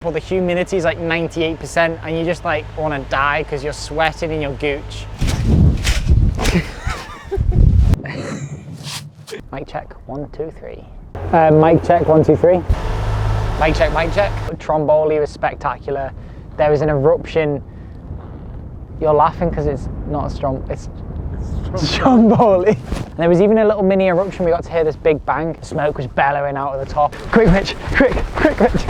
Well, the humidity is like 98% and you just like want to die because you're sweating in your gooch. Mic check, 1, 2, 3. Mic check, 1, 2, 3. Mic check, mic check. Stromboli was spectacular. There was an eruption. You're laughing because it's not it's Stromboli. And there was even a little mini eruption. We got to hear this big bang. Smoke was bellowing out of the top. Quick, Rich, quick, Rich.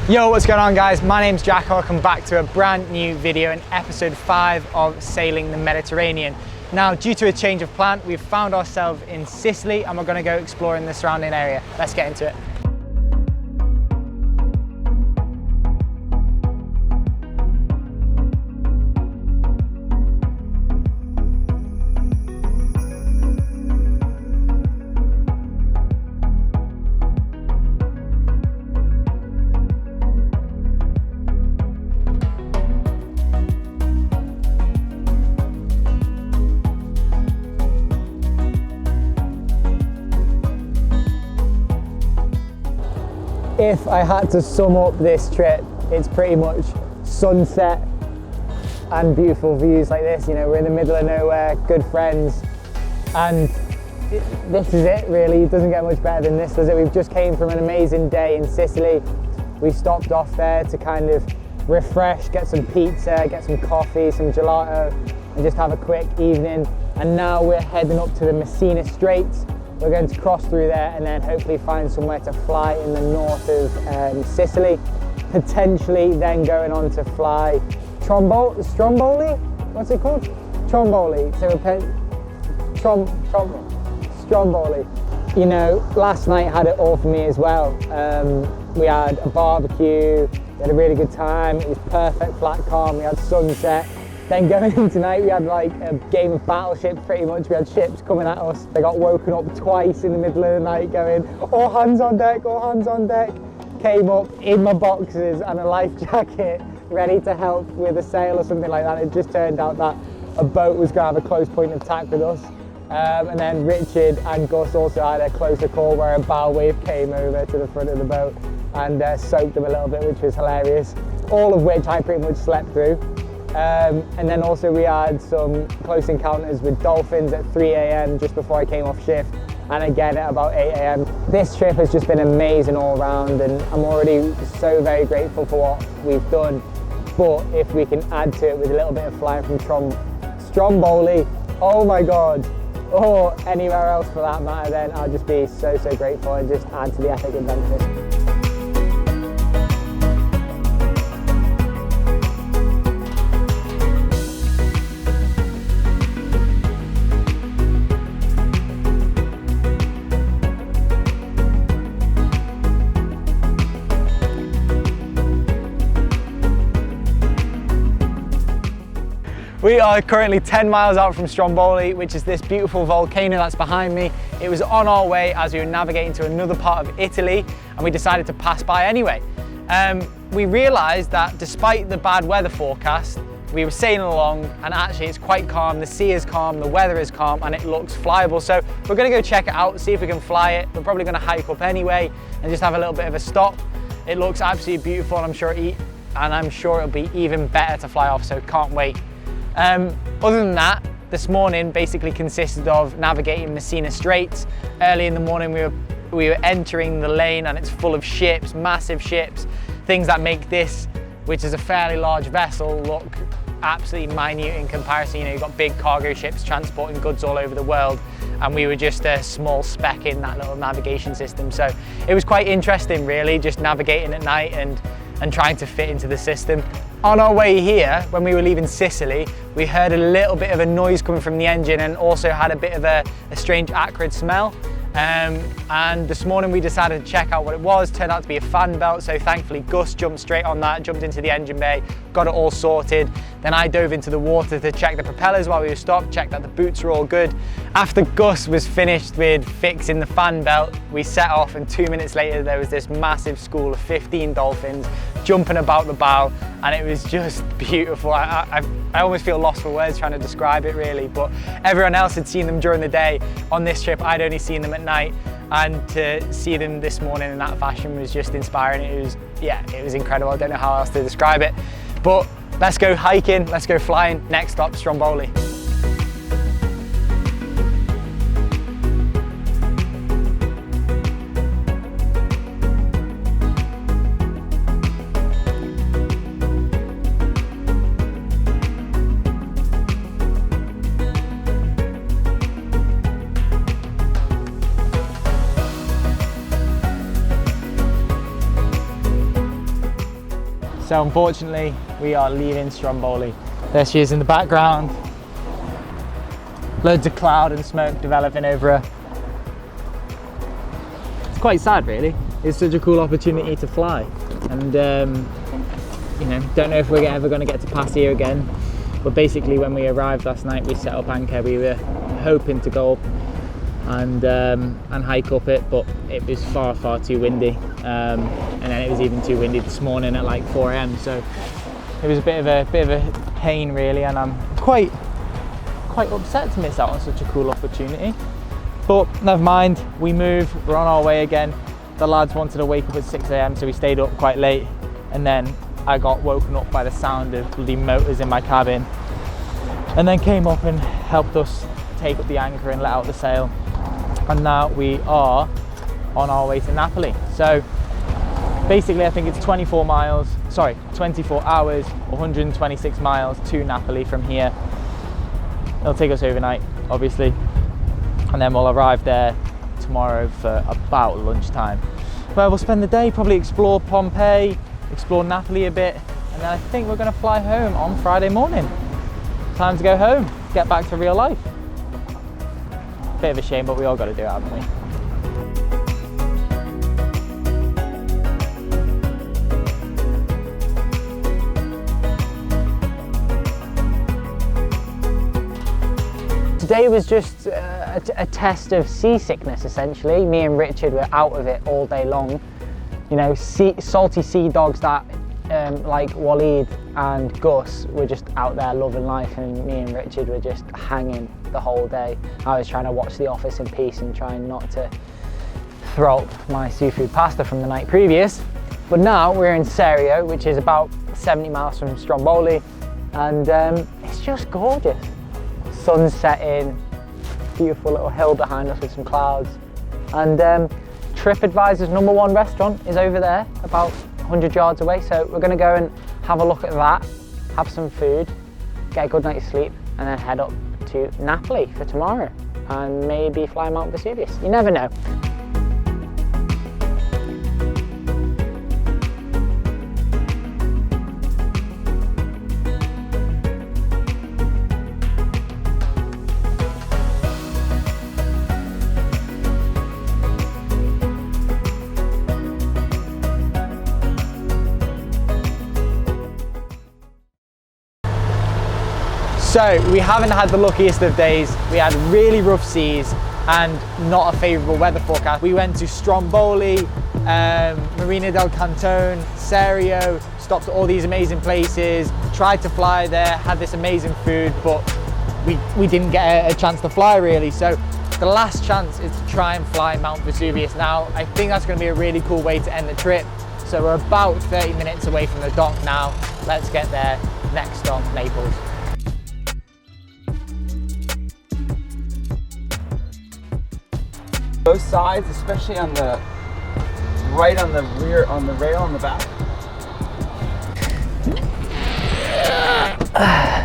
Yo, what's going on guys? My name's Jack. Welcome back to a brand new video in episode 5 of Sailing the Mediterranean. Now, due to a change of plan, we've found ourselves in Sicily and we're going to go exploring the surrounding area. Let's get into it. If I had to sum up this trip, it's pretty much sunset and beautiful views like this. You know, we're in the middle of nowhere, good friends, and this is it really. It doesn't get much better than this, does it? We've just came from an amazing day in Sicily. We stopped off there to kind of refresh, get some pizza, get some coffee, some gelato, and just have a quick evening. And now we're heading up to the Messina Straits. We're going to cross through there and then hopefully find somewhere to fly in the north of Sicily. Potentially then going on to fly Stromboli? What's it called? Stromboli. So Stromboli. You know, last night had it all for me as well. We had a barbecue, we had a really good time. It was perfect, flat calm, we had sunset. Then going in tonight, we had like a game of battleship pretty much. We had ships coming at us. They got woken up twice in the middle of the night going, all hands on deck, all hands on deck. Came up in my boxes and a life jacket, ready to help with a sail or something like that. It just turned out that a boat was going to have a close point of attack with us. And then Richard and Gus also had a closer call where a bow wave came over to the front of the boat and soaked them a little bit, which was hilarious. All of which I pretty much slept through. And then also we had some close encounters with dolphins at 3 AM just before I came off shift, and again at about 8 AM. This trip has just been amazing all around and I'm already so very grateful for what we've done. But if we can add to it with a little bit of flying from Stromboli, oh my God, or anywhere else for that matter, then I'll just be so grateful and just add to the epic adventure. We are currently 10 miles out from Stromboli, which is this beautiful volcano that's behind me. It was on our way as we were navigating to another part of Italy, and we decided to pass by anyway. We realized that despite the bad weather forecast, we were sailing along and actually it's quite calm, the sea is calm, the weather is calm, and it looks flyable. So we're gonna go check it out, see if we can fly it. We're probably gonna hike up anyway and just have a little bit of a stop. It looks absolutely beautiful and I'm sure it'll be even better to fly off, so can't wait. Other than that, this morning basically consisted of navigating Messina Straits. Early in the morning we were entering the lane and it's full of ships, massive ships, things that make this, which is a fairly large vessel, look absolutely minute in comparison. You know, you've got big cargo ships transporting goods all over the world and we were just a small speck in that little navigation system. So it was quite interesting really, just navigating at night and trying to fit into the system. On our way here, when we were leaving Sicily, we heard a little bit of a noise coming from the engine and also had a bit of a strange acrid smell. And this morning we decided to check out what it was. Turned out to be a fan belt, so thankfully Gus jumped straight on that, jumped into the engine bay, got it all sorted. Then I dove into the water to check the propellers while we were stopped, check that the boots were all good. After Gus was finished with fixing the fan belt, we set off, and 2 minutes later there was this massive school of 15 dolphins jumping about the bow, and it was just beautiful. I almost feel lost for words trying to describe it really, but everyone else had seen them during the day. On this trip I'd only seen them at night, and to see them this morning in that fashion was just inspiring. It was incredible. I don't know how else to describe it, but let's go hiking, let's go flying. Next stop, Stromboli. So unfortunately, we are leaving Stromboli. There she is in the background. Loads of cloud and smoke developing over her. It's quite sad really. It's such a cool opportunity to fly. And you know, don't know if we're ever going to get to pass here again. But basically when we arrived last night, we set up anchor. We were hoping to go up and hike up it, but it was far too windy, and then it was even too windy this morning at like 4 AM, so it was a bit of a pain really, and I'm quite upset to miss out on such a cool opportunity. But never mind, we move, we're on our way again. The lads wanted to wake up at 6 AM, so we stayed up quite late, and then I got woken up by the sound of bloody motors in my cabin, and then came up and helped us take up the anchor and let out the sail. And now we are on our way to Napoli. So basically I think it's 24 hours, 126 miles to Napoli from here. It'll take us overnight, obviously, and then we'll arrive there tomorrow for about lunchtime, where we'll spend the day, probably explore Pompeii, explore Napoli a bit, and then I think we're going to fly home on Friday morning. Time to go home, get back to real life. Bit of a shame, but we all got to do it, haven't we? Today was just a test of seasickness, essentially. Me and Richard were out of it all day long. You know, salty sea dogs that like Waleed and Gus were just out there loving life, and me and Richard were just hanging the whole day. I was trying to watch The Office in peace and trying not to throw up my seafood pasta from the night previous. But now we're in Serio, which is about 70 miles from Stromboli, and it's just gorgeous. Sun's setting, beautiful little hill behind us with some clouds, and TripAdvisor's #1 restaurant is over there, about 100 yards away, so we're going to go and have a look at that, have some food, get a good night's sleep, and then head up to Napoli for tomorrow and maybe fly Mount Vesuvius. You never know. So we haven't had the luckiest of days. We had really rough seas and not a favourable weather forecast. We went to Stromboli, Marina del Cantone, Serio, stopped at all these amazing places, tried to fly there, had this amazing food, but we didn't get a chance to fly really. So the last chance is to try and fly Mount Vesuvius. Now, I think that's going to be a really cool way to end the trip. So we're about 30 minutes away from the dock now. Let's get there. Next stop, Naples. Both sides, especially on the right on the rear, on the rail on the back. No.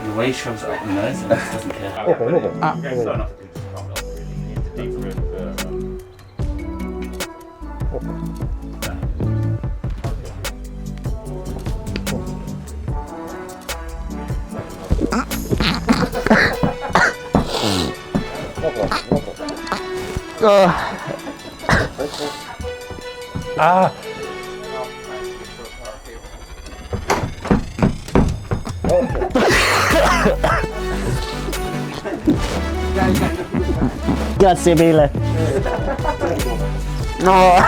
The way he shoves it up the nose and just doesn't care. Grazie mille. No.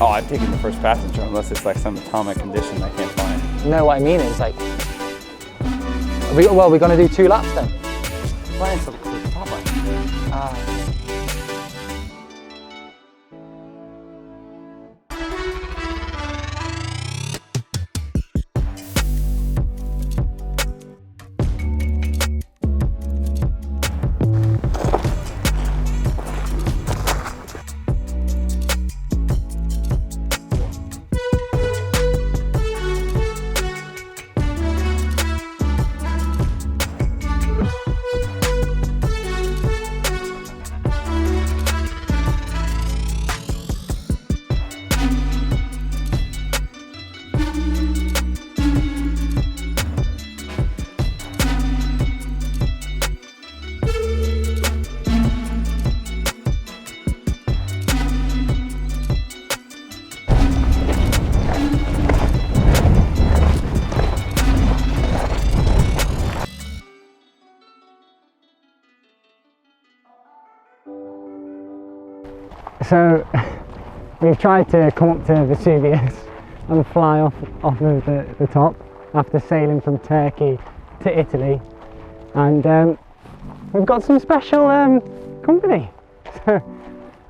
Oh, I'm taking the first passenger unless it's like some atomic condition I can't find. You know what I mean? It's like, we're going to do 2 laps then. Why is it the top line? So we've tried to come up to Vesuvius and fly off of the top after sailing from Turkey to Italy, and we've got some special company. So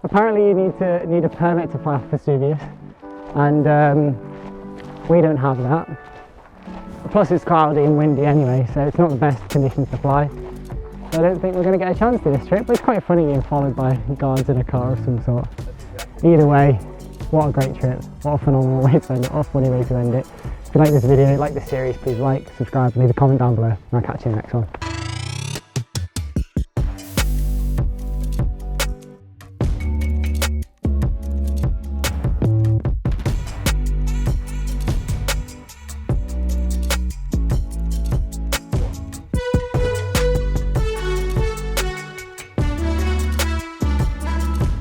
apparently you need a permit to fly off Vesuvius, and we don't have that. Plus it's cloudy and windy anyway, so it's not the best conditions to fly. So I don't think we're going to get a chance to this trip, but it's quite funny being followed by guards in a car of some sort. Either way, what a great trip, what a phenomenal way to end it, what a funny way to end it. If you like this video, like this series, please like, subscribe, and leave a comment down below, and I'll catch you in the next one.